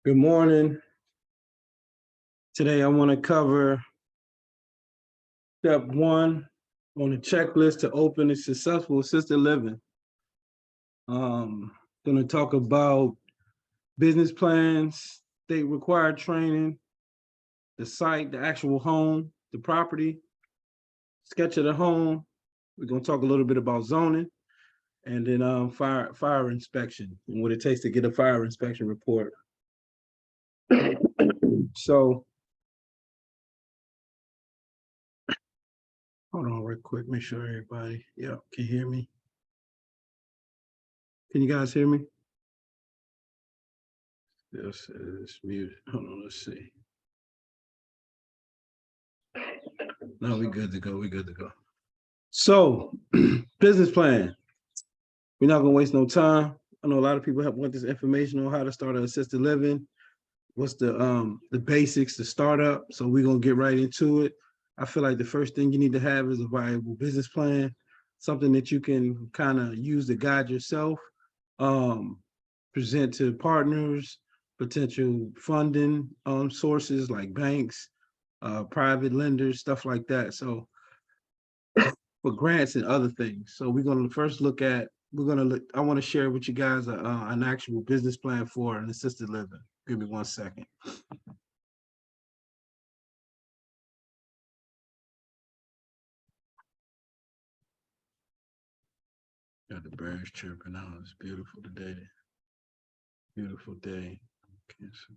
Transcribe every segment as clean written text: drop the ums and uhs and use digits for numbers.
Good morning. Today I want to cover step one on the checklist to open a successful assisted living. Going to talk about business plans, state required training, the site, the actual home, the property, sketch of the home. We're going to talk a little bit about zoning, and then fire inspection and what it takes to get a fire inspection report. So hold on real quick, make sure everybody, yeah, can hear me. Can you guys hear me? This is muted. Hold on, let's see. No, we good to go. We good to go. So, business plan. We're not gonna waste no time. I know a lot of people want this information on how to start an assisted living. What's the basics, the startup. So we're gonna get right into it. I feel like the first thing you need to have is a viable business plan, something that you can kind of use to guide yourself, present to partners, potential funding sources like banks, private lenders, stuff like that. So for grants and other things. So we're going to first look at, I want to share with you guys an actual business plan for an assisted living. Give me 1 second. Got the birds chirping out. It's beautiful today. Beautiful day. Cancel.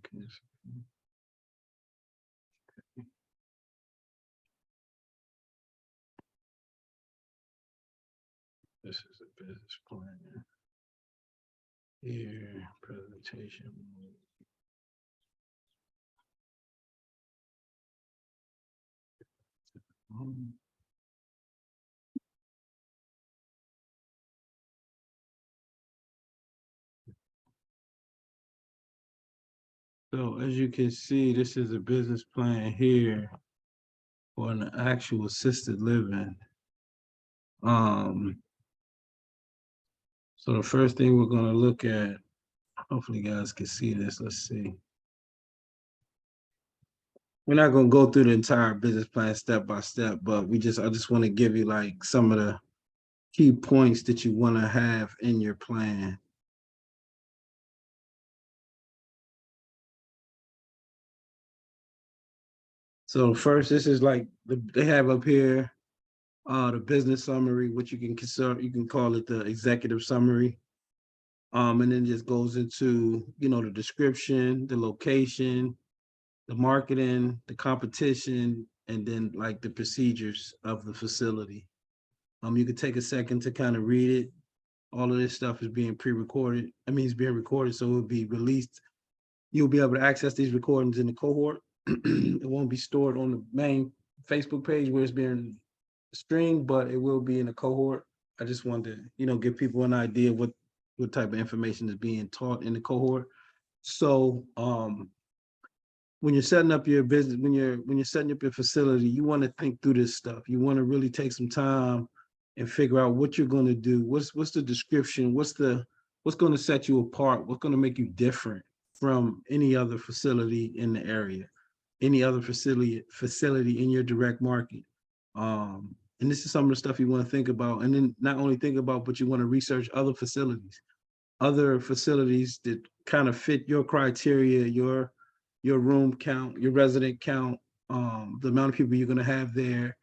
This is a business plan. Here, presentation. So as you can see, this is a business plan here for an actual assisted living. So the first thing we're going to look at, hopefully you guys can see this. Let's see. We're not going to go through the entire business plan step by step, but I just want to give you like some of the key points that you want to have in your plan. So first, this is like they have up here the business summary, which you can call it the executive summary. And then just goes into, the description, the location, the marketing, the competition, and then like the procedures of the facility. You could take a second to kind of read it. All of this stuff is being pre-recorded. It's being recorded, so it will be released. You'll be able to access these recordings in the cohort. It won't be stored on the main Facebook page where it's being streamed, but it will be in the cohort. I just wanted to, give people an idea what type of information is being taught in the cohort. So when you're setting up your business, when you're setting up your facility, you want to think through this stuff. You want to really take some time and figure out what you're going to do. What's the description? What's going to set you apart? What's going to make you different from any other facility in the area, any other facility in your direct market? And this is some of the stuff you want to think about. And then not only think about, but you want to research other facilities that kind of fit your criteria, your room count, your resident count, the amount of people you're going to have there,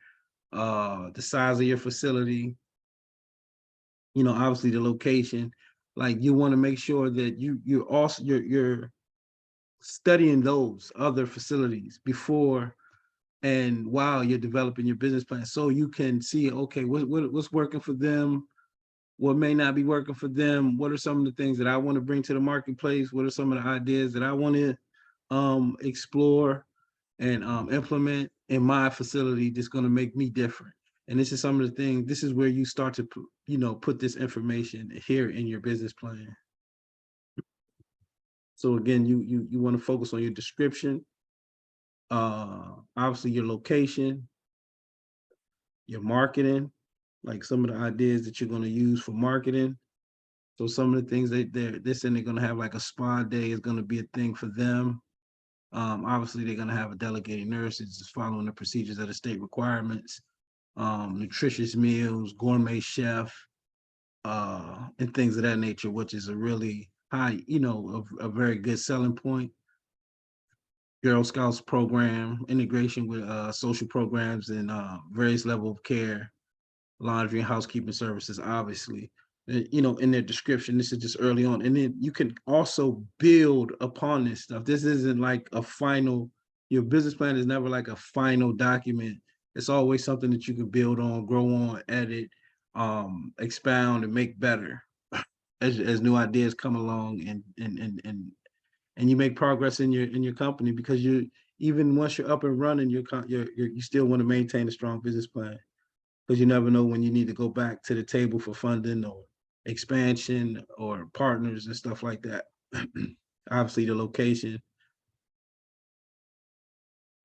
the size of your facility, obviously the location. Like you want to make sure that you're studying those other facilities before and while you're developing your business plan, so you can see, okay, what's working for them, what may not be working for them, what are some of the things that I want to bring to the marketplace, what are some of the ideas that I want to explore and implement in my facility that's going to make me different. And this is some of the things, this is where you start to put this information here in your business plan. So again, you want to focus on your description, obviously your location, your marketing, like some of the ideas that you're going to use for marketing, So some of the things they're saying they're going to have like a spa day is going to be a thing for them. Obviously, they're going to have a delegated nurse. It's just following the procedures of the state requirements. Nutritious meals, gourmet chef, and things of that nature, which is a really high, a very good selling point. Girl Scouts program, integration with social programs and various level of care, laundry and housekeeping services, obviously. In their description, this is just early on. And then you can also build upon this stuff. This isn't like a final, your business plan is never like a final document. It's always something that you can build on, grow on, edit, expound, and make better as new ideas come along and you make progress in your company, because you, even once you're up and running, you still want to maintain a strong business plan, because you never know when you need to go back to the table for funding or expansion or partners and stuff like that. Obviously, the location.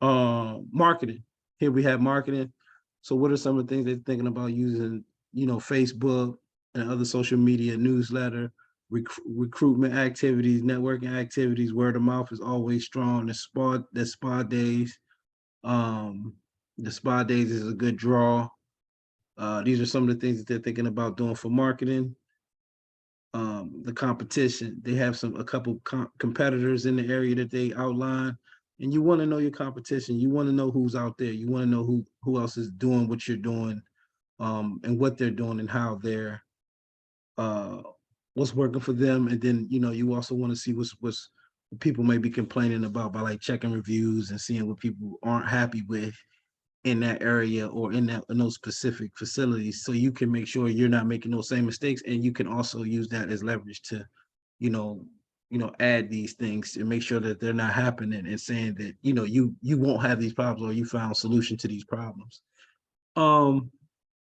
Marketing. Here we have marketing. So what are some of the things they're thinking about using, Facebook and other social media, newsletter, recruitment activities, networking activities, word of mouth is always strong. The spa days. The spa days is a good draw. These are some of the things that they're thinking about doing for marketing. The competition, they have a couple competitors in the area that they outline, and you want to know your competition. You want to know who's out there. You want to know who else is doing what you're doing, and what they're doing and how they're what's working for them. And then you also want to see what's what people may be complaining about by like checking reviews and seeing what people aren't happy with in that area or in those specific facilities, so you can make sure you're not making those same mistakes. And you can also use that as leverage to you know add these things and make sure that they're not happening, and saying that you won't have these problems, or you found solution to these problems. um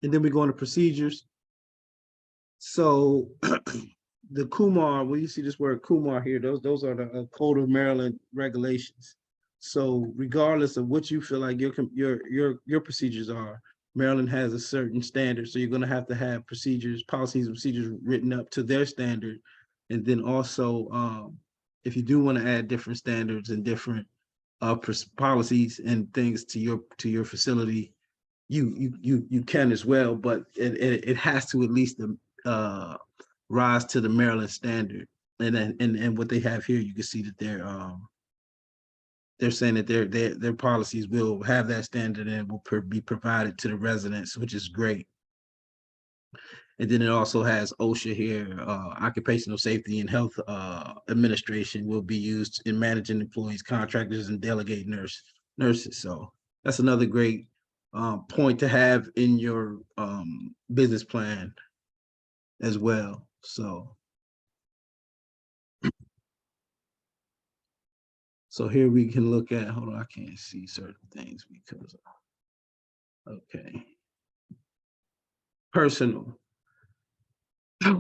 and then we go into procedures. So the Kumar, when you see this word Kumar here, those are the Code of Maryland regulations. So regardless of what you feel like your procedures are, Maryland has a certain standard. So you're going to have procedures, policies, and procedures written up to their standard. And then also, if you do want to add different standards and different policies and things to your facility, you can as well. But it has to at least rise to the Maryland standard. And what they have here, you can see that they're saying that their policies will have that standard and will be provided to the residents, which is great. And then it also has OSHA here, Occupational Safety and Health Administration will be used in managing employees, contractors, and delegate nurses. So that's another great point to have in your business plan as well. So here we can look at, hold on, I can't see certain things because, okay. Personal.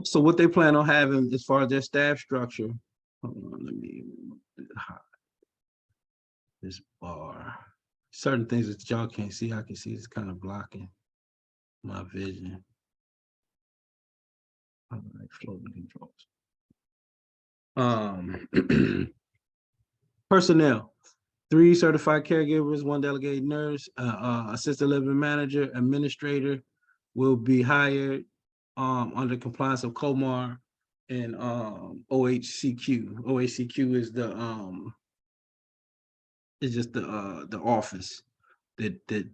So what they plan on having as far as their staff structure, hold on, let me hide this bar. Certain things that y'all can't see, I can see it's kind of blocking my vision. All right, floating controls. Personnel. 3 certified caregivers, 1 delegated nurse, assisted living manager, administrator will be hired under compliance of COMAR and OHCQ. OHCQ is just the office that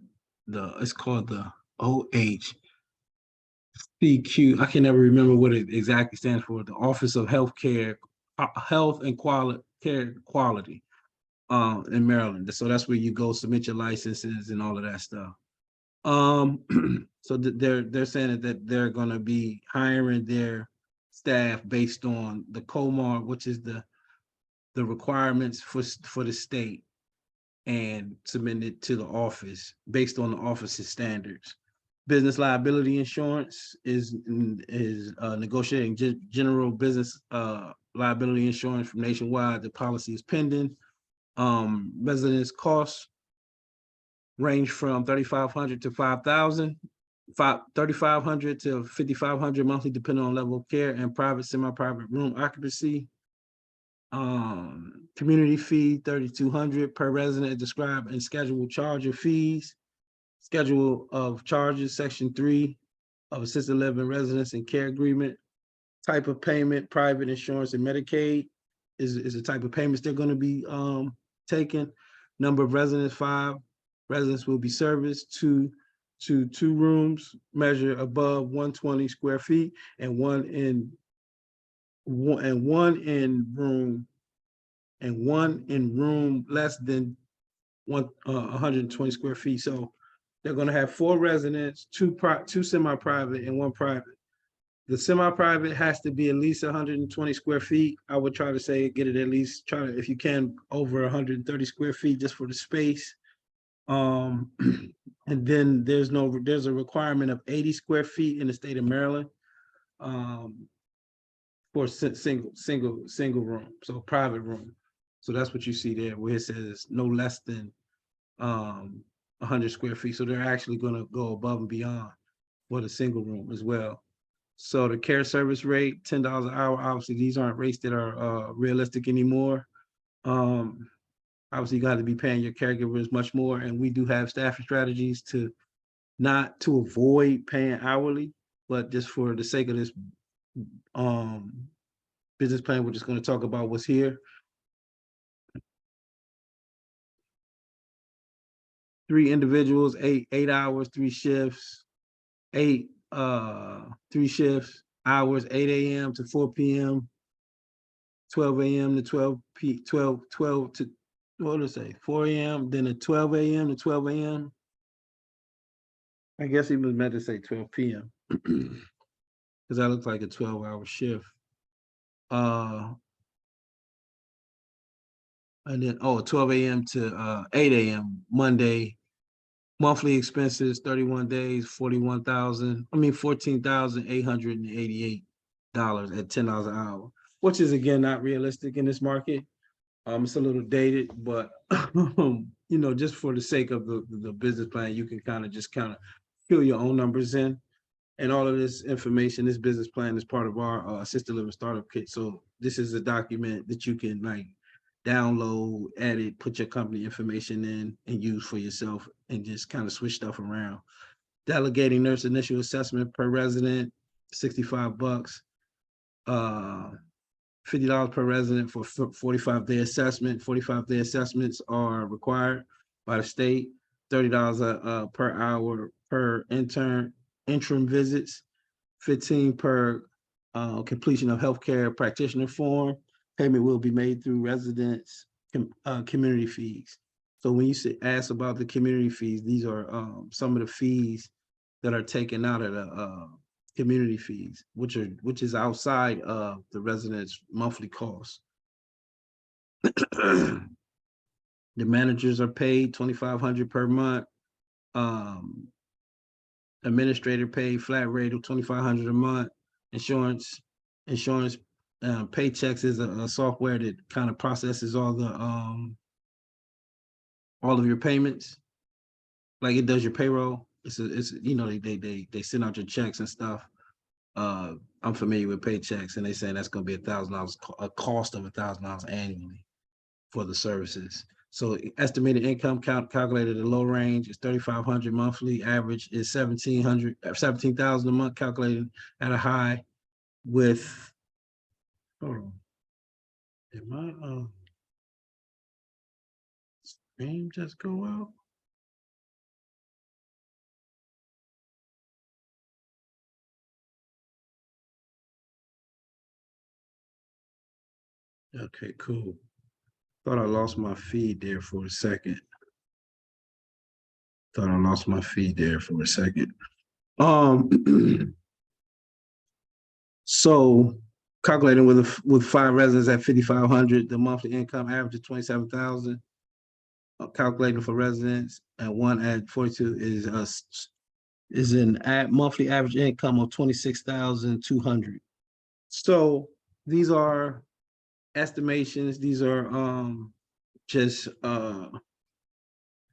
it's called the OHCQ. I can never remember what it exactly stands for. The Office of Healthcare, Health and Care Quality. In Maryland. So that's where you go submit your licenses and all of that stuff. So they're saying that they're going to be hiring their staff based on the COMAR, which is the requirements for the state, and submitting it to the office based on the office's standards. Business liability insurance is negotiating general business liability insurance from Nationwide. The policy is pending. Residence costs range from $3,500 to $5,000. 3,500 to 5,500 monthly, depending on level of care, and private, semi-private room occupancy. Community fee 3,200 per resident, describe and schedule charge of fees. Schedule of charges, section 3 of assisted living residence and care agreement. Type of payment, private insurance and Medicaid is the type of payments they're going to be taking. Number of residents, 5 residents will be serviced to 2 rooms, measure above 120 square feet, and one in room less than 120 square feet. So they're going to have 4 residents, 2 semi-private and 1 private. The semi-private has to be at least 120 square feet. I would try to say get it at least, try to, if you can, over 130 square feet just for the space. And then there's a requirement of 80 square feet in the state of Maryland for single room, so private room. So that's what you see there, where it says no less than 100 square feet. So they're actually going to go above and beyond for the single room as well. So the care service rate, $10 an hour. Obviously, these aren't rates that are realistic anymore. Obviously, you got to be paying your caregivers much more, and we do have staffing strategies to not to avoid paying hourly, but just for the sake of this business plan, we're just going to talk about what's here. 3 individuals, 8 hours, 3 shifts, 3 shifts, hours, 8 a.m. to 4 p.m., 12 a.m. to 12 to, what did I say, 4 a.m., then at 12 a.m. to 12 a.m. I guess he was meant to say 12 p.m. because that looks like a 12-hour shift. And then, 12 a.m. to 8 a.m. Monday. Monthly expenses, 31 days, $14,888 at $10 an hour, which is, again, not realistic in this market. It's a little dated, but just for the sake of the business plan, you can kind of fill your own numbers in. And all of this information, this business plan, is part of our assisted living startup kit. So this is a document that you can download, edit, put your company information in, and use for yourself, and just kind of switch stuff around. Delegating nurse initial assessment per resident, $65. $50 per resident for 45-day assessment. 45-day assessments are required by the state. $30 per hour per interim visits. 15 per completion of healthcare practitioner form. Payment will be made through residents' community fees. So when you ask about the community fees, these are some of the fees that are taken out of the community fees, which is outside of the residents' monthly costs. The managers are paid $2,500 per month. Administrator paid flat rate of $2,500 a month. Insurance Paychecks is a software that kind of processes all of your payments, like it does your payroll. It's they send out your checks and stuff. I'm familiar with Paychecks, and they say that's going to be $1,000, a cost of $1,000 annually for the services. So estimated income calculated at a low range is $3,500 monthly. Average is $17,000 a month, calculated at a high with. Hold on. Did my screen just go out? Okay, cool. Thought I lost my feed there for a second. So calculating with 5 residents at 5,500, the monthly income average is 27,000. Calculating for residents and 1 at 42 is an monthly average income of 26,200. So these are estimations. These are just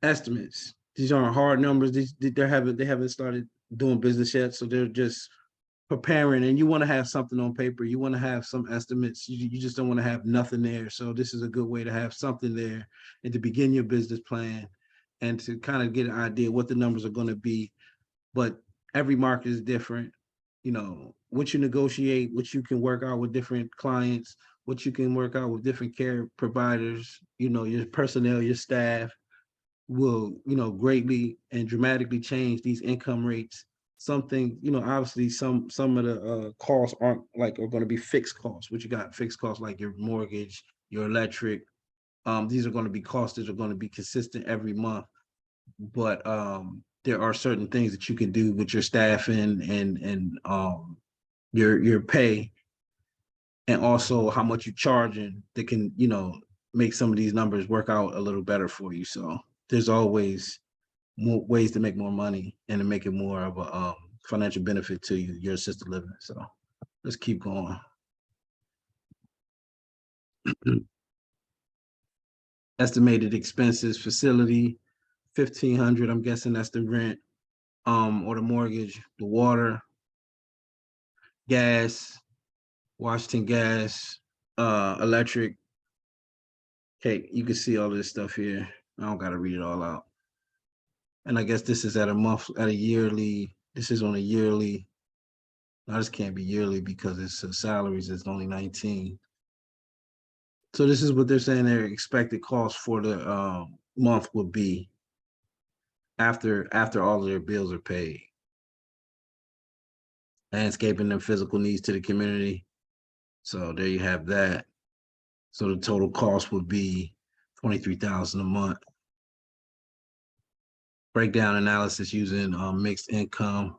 estimates. These aren't hard numbers. They haven't started doing business yet, so they're just preparing. And you want to have something on paper. You want to have some estimates. You just don't want to have nothing there. So this is a good way to have something there and to begin your business plan and to kind of get an idea what the numbers are going to be. But every market is different. You know, what you negotiate, what you can work out with different clients, what you can work out with different care providers, you know, your personnel, your staff will, you know, greatly and dramatically change these income rates. Something, you know, obviously some of the costs aren't like are going to be fixed costs. What you got fixed costs like your mortgage, your electric. These are going to be costs that are going to be consistent every month. But there are certain things that you can do with your staff and your pay, and also how much you're charging that can, you know, make some of these numbers work out a little better for you. So there's always more ways to make more money and to make it more of a financial benefit to you, your assisted living. So let's keep going. Estimated expenses, facility, 1,500. I'm guessing that's the rent, or the mortgage, the water, gas, Washington gas, electric. Okay, you can see all this stuff here. I don't gotta read it all out. And I guess this is at a yearly, this is on a yearly. No, this can't be yearly because it's salaries, it's only 19. So this is what they're saying their expected cost for the month would be after all of their bills are paid. Landscaping and physical needs to the community. So there you have that. So the total cost would be $23,000 a month. Breakdown analysis using mixed income,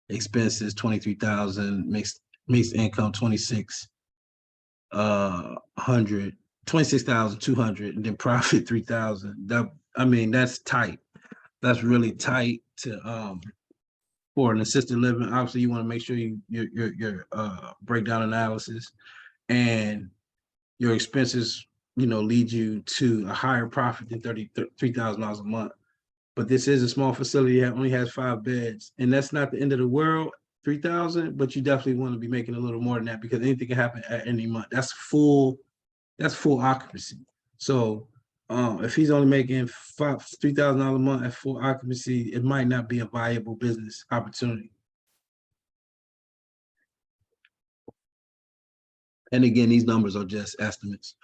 expenses 23,000, mixed income 26,200, and then profit 3,000. That, I mean, that's tight. That's really tight to for an assisted living. Obviously, you want to make sure your breakdown analysis and your expenses, you know, lead you to a higher profit than $33,000 a month. But this is a small facility that only has 5 beds, and that's not the end of the world. 3,000, but you definitely want to be making a little more than that because anything can happen at any month. That's full occupancy. So if he's only making $3,000 a month at full occupancy, it might not be a viable business opportunity. And again, these numbers are just estimates,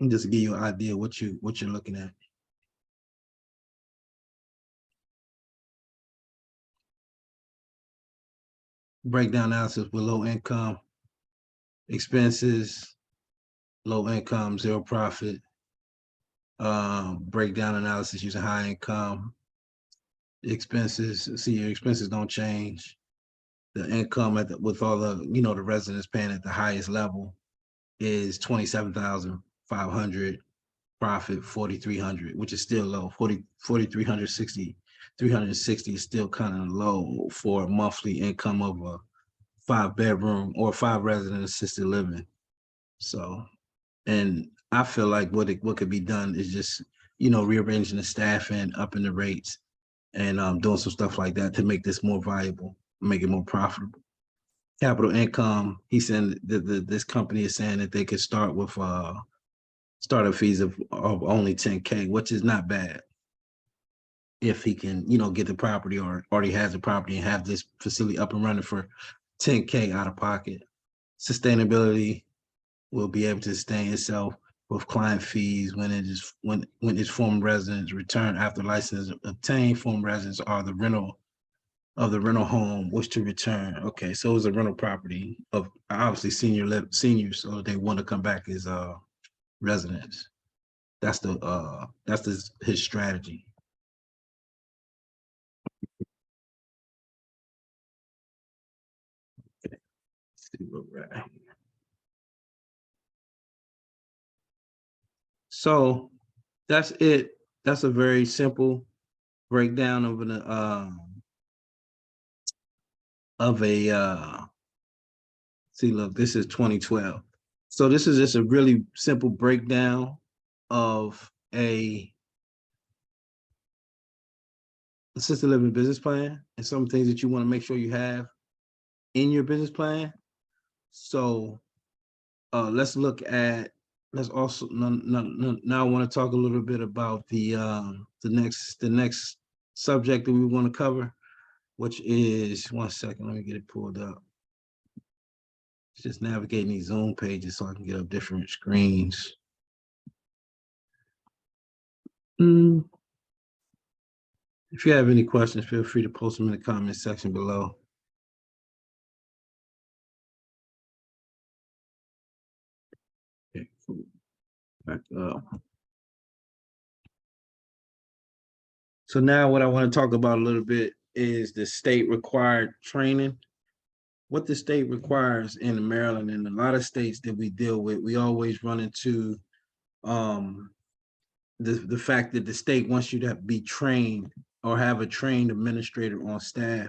and just to give you an idea what you're looking at. Breakdown analysis with low income, expenses, low income, zero profit. Breakdown analysis using high income, expenses. See, your expenses don't change. The income with all the, you know, the residents paying at the highest level is 27,500. Profit 4,300, which is still low. 4,360 is still kind of low for a monthly income of a 5-bedroom or 5-resident assisted living. So, and I feel like what could be done is just, you know, rearranging the staff and upping the rates and doing some stuff like that to make this more viable, make it more profitable. Capital income, he said this company is saying that they could start with startup fees of only 10K, which is not bad. If he can, you know, get the property or already has the property and have this facility up and running for 10K out of pocket. Sustainability will be able to sustain itself with client fees when its former residents return after license obtained. Former residents are the rental of the rental home wish to return. Okay, so it's a rental property of obviously seniors, so they want to come back as residents. That's his strategy. Okay. Let's see what we're at here. So that's it. That's a very simple breakdown of see, look, this is 2012. So this is just a really simple breakdown of a assisted living business plan and some things that you want to make sure you have in your business plan. So let's look at, let's also, now I want to talk a little bit about the next subject that we want to cover, which is, one second, let me get it pulled up. It's just navigating these Zoom pages so I can get up different screens. If you have any questions, feel free to post them in the comment section below. Okay, cool. Back up. So now what I want to talk about a little bit is the state required training. What the state requires in Maryland and a lot of states that we deal with, we always run into the fact that the state wants you to be trained or have a trained administrator on staff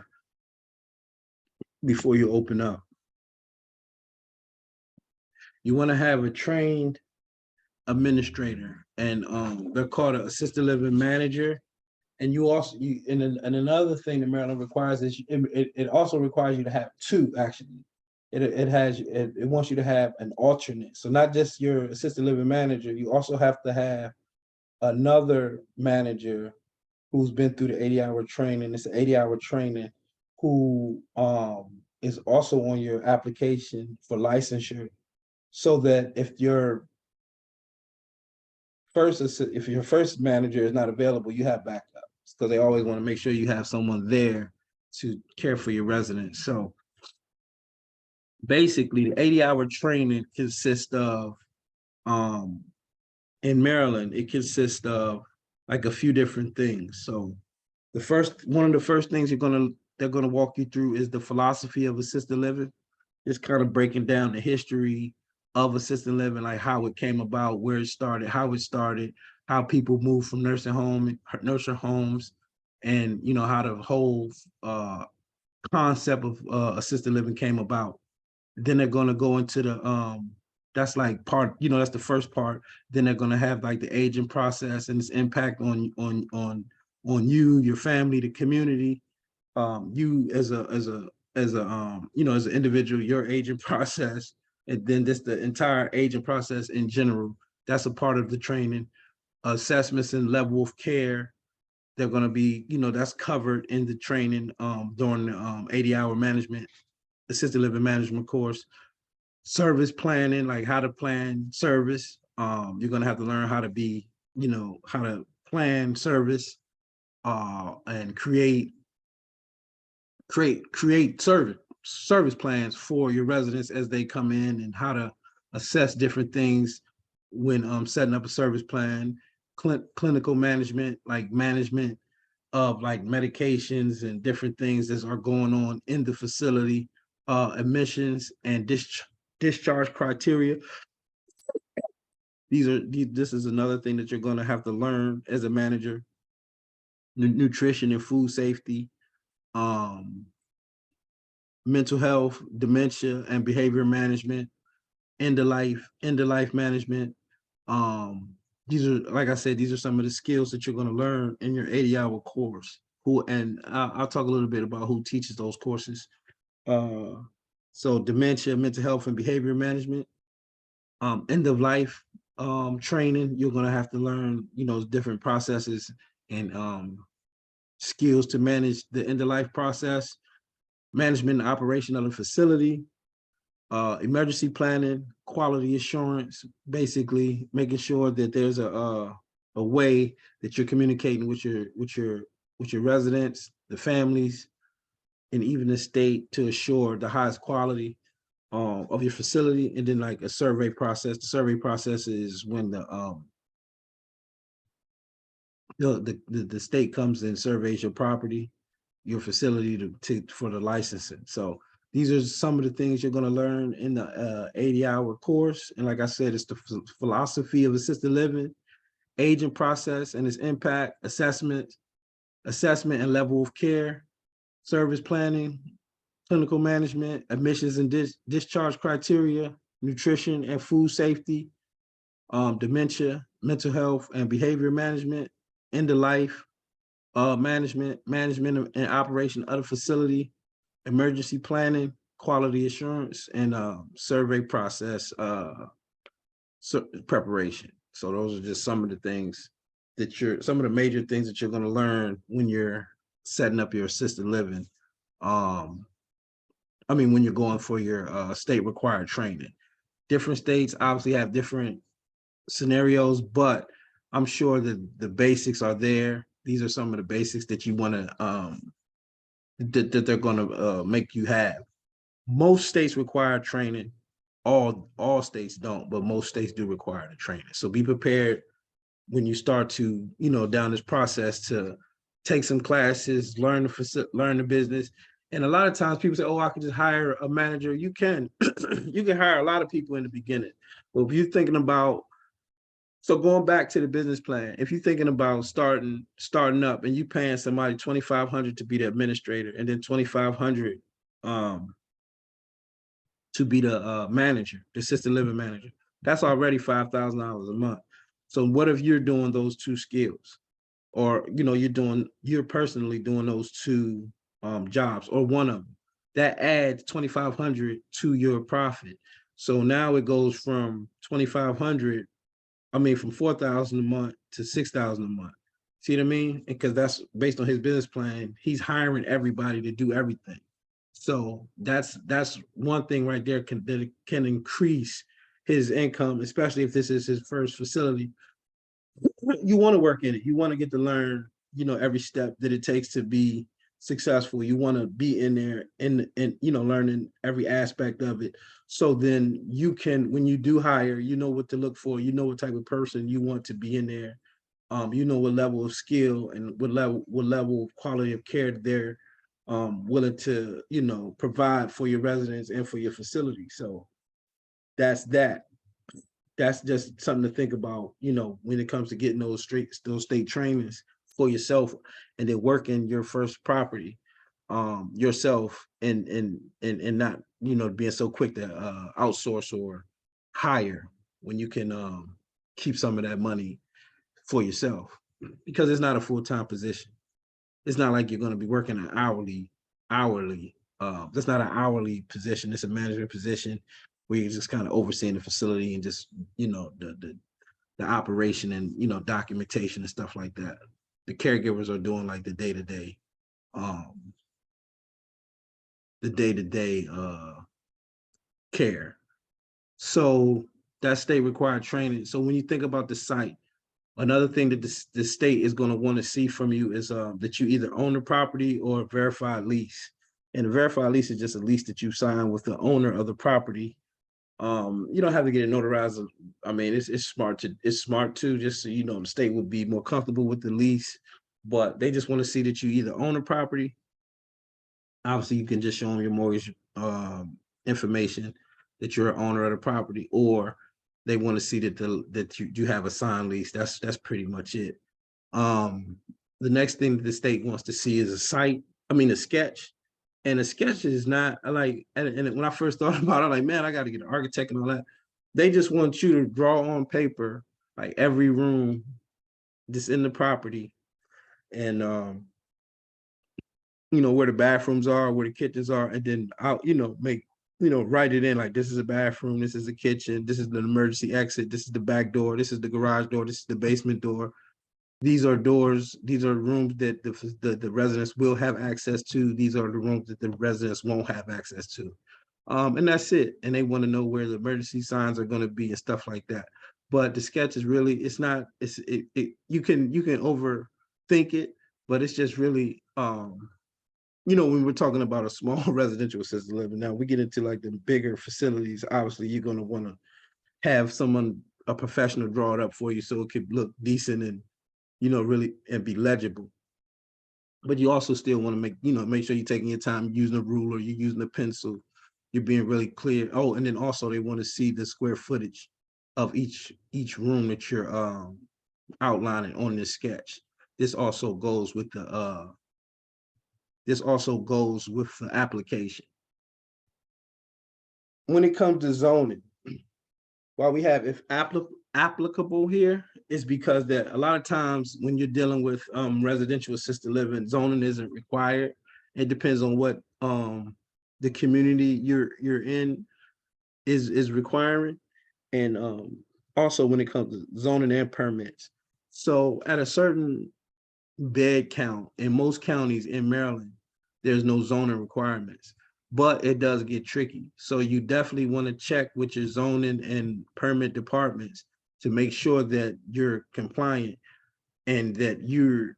before you open up. You want to have a trained administrator, and they're called an assisted living manager. And you also, and another thing that Maryland requires is it also requires you to have two, actually. It wants you to have an alternate. So not just your assisted living manager, you also have to have another manager who's been through the 80-hour training. It's an 80-hour training, who is also on your application for licensure, so that if your first manager is not available, you have backups, because they always want to make sure you have someone there to care for your residents. So basically, the 80-hour training consists of, in Maryland, it consists of like a few different things. So one of the first things they're gonna walk you through is the philosophy of assisted living. Just kind of breaking down the history of assisted living, like how it came about, where it started, how people moved from nursing homes, and how the whole concept of assisted living came about. Then they're going to go into the that's like part, that's the first part. Then they're going to have like the aging process and its impact on you, your family, the community, you as an individual, your aging process, and then just the entire aging process in general. That's a part of the training. Assessments and level of care, they're going to be, that's covered in the training during the 80-hour assisted living management course. Service planning, like how to plan service. You're going to have to learn how to be, how to plan service and create service plans for your residents as they come in, and how to assess different things when setting up a service plan. Clinical management, like management of like medications and different things that are going on in the facility. Admissions and discharge criteria. This is another thing that you're going to have to learn as a manager. Nutrition and food safety, mental health, dementia and behavior management, end of life management. These are, like I said, these are some of the skills that you're going to learn in your 80-hour course. I'll talk a little bit about who teaches those courses. So dementia, mental health and behavior management, end of life training. You're going to have to learn, different processes and skills to manage the end of life process. Management and operation of the facility, emergency planning, quality assurance, basically making sure that there's a way that you're communicating with your residents, the families, and even the state to assure the highest quality of your facility. And then like a survey process. The survey process is when the state comes and surveys your property, your facility for the licensing. So these are some of the things you're going to learn in the 80-hour course. And like I said, it's the philosophy of assisted living, aging process and its impact, assessment and level of care, service planning, clinical management, admissions and discharge criteria, nutrition and food safety, dementia, mental health and behavior management, end of life, management and operation of the facility, emergency planning, quality assurance, and survey process preparation. So those are just some of the things that some of the major things that you're going to learn when you're setting up your assisted living. When you're going for your state required training. Different states obviously have different scenarios, but I'm sure that the basics are there. These are some of the basics that you want to that they're going to make you have. Most states require training. All states don't, but most states do require the training. So be prepared when you start to, down this process to take some classes, learn the business. And a lot of times people say, oh, I can just hire a manager. You can, you can hire a lot of people in the beginning. But if you're thinking about, so going back to the business plan, if you're thinking about starting up and you paying somebody $2,500 to be the administrator and then $2,500 to be the manager, the assisted living manager, that's already $5,000 a month. So what if you're doing those two skills, or you're personally doing those two jobs, or one of them? That adds $2,500 to your profit. So now it goes from $2,500, from $4,000 a month to $6,000 a month. See what I mean? Because that's based on his business plan. He's hiring everybody to do everything. So that's one thing right there that can increase his income, especially if this is his first facility. You want to work in it. You want to get to learn, every step that it takes to be successful. You want to be in there and learning every aspect of it. So then you can, when you do hire, you know what to look for. You know what type of person you want to be in there. You know what level of skill and what level of quality of care they're willing to, provide for your residents and for your facility. So that's that. That's just something to think about, when it comes to getting those state trainings for yourself, and then working your first property yourself, and not, being so quick to outsource or hire when you can keep some of that money for yourself, because it's not a full-time position. It's not like you're going to be working an hourly. That's not an hourly position. It's a management position where you're just kind of overseeing the facility and just, the operation and, documentation and stuff like that. The caregivers are doing like the day-to-day care. So that's state required training. So when you think about the site, another thing that the state is going to want to see from you is that you either own the property or a verified lease. And a verified lease is just a lease that you sign with the owner of the property. You don't have to get it notarized. It's smart too, just so the state would be more comfortable with the lease. But they just want to see that you either own the property. Obviously, you can just show them your mortgage information that you're an owner of the property, or they want to see that you have a signed lease. That's pretty much it. The next thing that the state wants to see is a sketch. And a sketch is not like, and when I first thought about it, I'm like, man, I got to get an architect and all that. They just want you to draw on paper like every room that's in the property, and where the bathrooms are, where the kitchens are, and then I'll write it in like, this is a bathroom, this is a kitchen, this is the emergency exit, this is the back door, this is the garage door, this is the basement door. These are doors, these are rooms that the residents will have access to. These are the rooms that the residents won't have access to. And that's it. And they want to know where the emergency signs are going to be and stuff like that. But the sketch is really, you can overthink it, but it's just really, when we're talking about a small residential assisted living, now we get into like the bigger facilities, obviously you're going to want to have a professional draw it up for you so it could look decent and, really, and be legible. But you also still want to make sure you're taking your time using a ruler, you're using a pencil, you're being really clear. Oh, and then also they want to see the square footage of each room that you're outlining on this sketch. This also goes with the application. When it comes to zoning, while we have, if applicable here is because that a lot of times when you're dealing with residential assisted living, zoning isn't required. It depends on what the community you're in is requiring, and also when it comes to zoning and permits. So at a certain bed count in most counties in Maryland, there's no zoning requirements, but it does get tricky. So you definitely want to check with your zoning and permit departments to make sure that you're compliant and that you're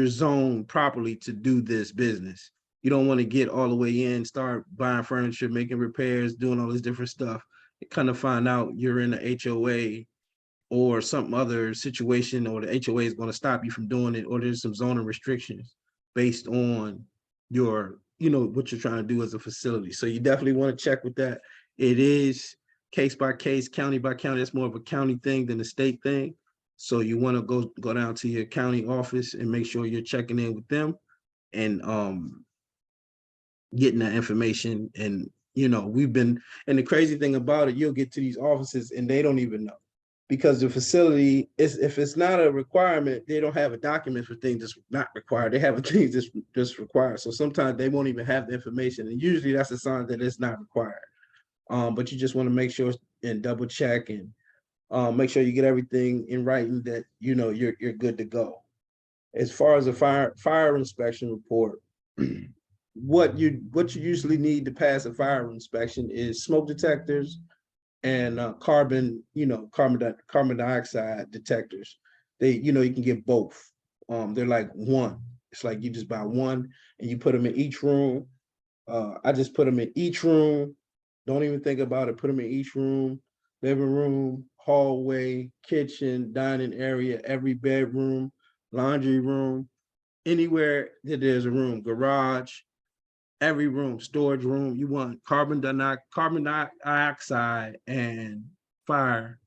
zoned properly to do this business. You don't want to get all the way in, start buying furniture, making repairs, doing all this different stuff. You kind of find out you're in the HOA or some other situation, or the HOA is going to stop you from doing it, or there's some zoning restrictions based on your, what you're trying to do as a facility. So you definitely want to check with that. It is case by case, county by county. It's more of a county thing than a state thing. So you want to go down to your county office and make sure you're checking in with them and getting that information. And and the crazy thing about it, you'll get to these offices and they don't even know, because the facility is, if it's not a requirement, they don't have a document for things that's not required. They have a thing that's required. So sometimes they won't even have the information, and usually that's a sign that it's not required. But you just want to make sure and double check and make sure you get everything in writing that you're good to go. As far as a fire inspection report, what you usually need to pass a fire inspection is smoke detectors and carbon dioxide detectors. You can get both. They're like one. It's like you just buy one and you put them in each room. I just put them in each room. Don't even think about it. Put them in each room: living room, hallway, kitchen, dining area, every bedroom, laundry room, anywhere that there's a room, garage, every room, storage room. You want carbon dioxide and fire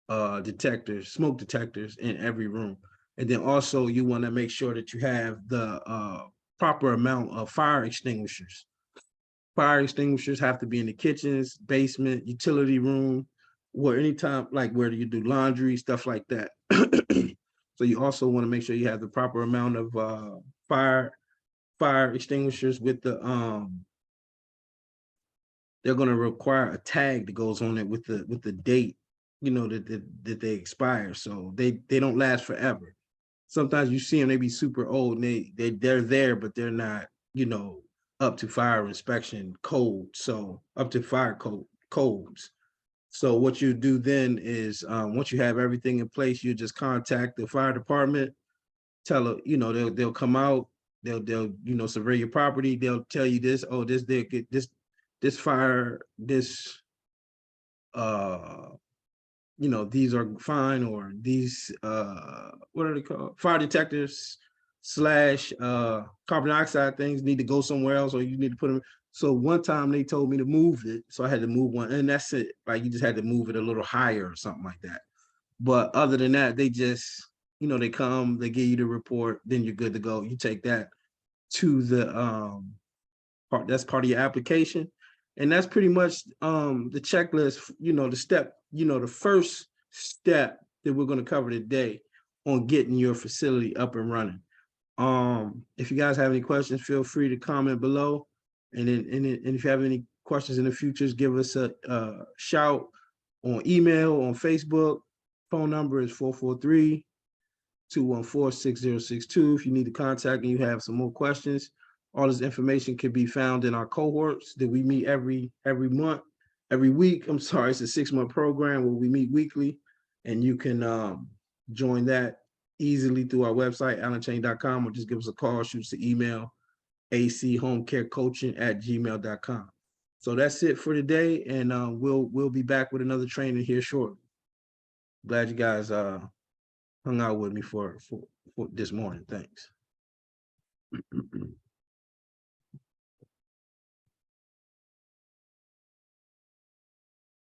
detectors, smoke detectors in every room. And then also you want to make sure that you have the proper amount of fire extinguishers. Fire extinguishers have to be in the kitchens, basement, utility room, or anytime, like where you do laundry, stuff like that. So you also want to make sure you have the proper amount of fire extinguishers with the they're going to require a tag that goes on it with the date, that they expire. So they don't last forever. Sometimes you see them, they be super old and they're there, but they're not, up to fire inspection code. So up to fire codes. So what you do then is once you have everything in place, you just contact the fire department, tell them, they'll come out, they'll survey your property, they'll tell you this, oh, this fire, this these are fine, or these what are they called, fire detectors slash carbon dioxide things need to go somewhere else, or you need to put them. So one time they told me to move it, so I had to move one, and that's it. Like you just had to move it a little higher or something like that. But other than that, they just, they come, they give you the report, then you're good to go. You take that to the that's part of your application. And that's pretty much the checklist, the step, the first step that we're going to cover today on getting your facility up and running. If you guys have any questions, feel free to comment below. And if you have any questions in the future, give us a shout on email, on Facebook. Phone number is 443-214-6062. If you need to contact and you have some more questions, all this information can be found in our cohorts that we meet every week. I'm sorry, it's a 6-month program where we meet weekly, and you can join that easily through our website, allenchain.com, or just give us a call, shoot us an email, acomecarecoaching@gmail.com. So that's it for today, and we'll be back with another training here shortly. Glad you guys hung out with me for this morning. Thanks.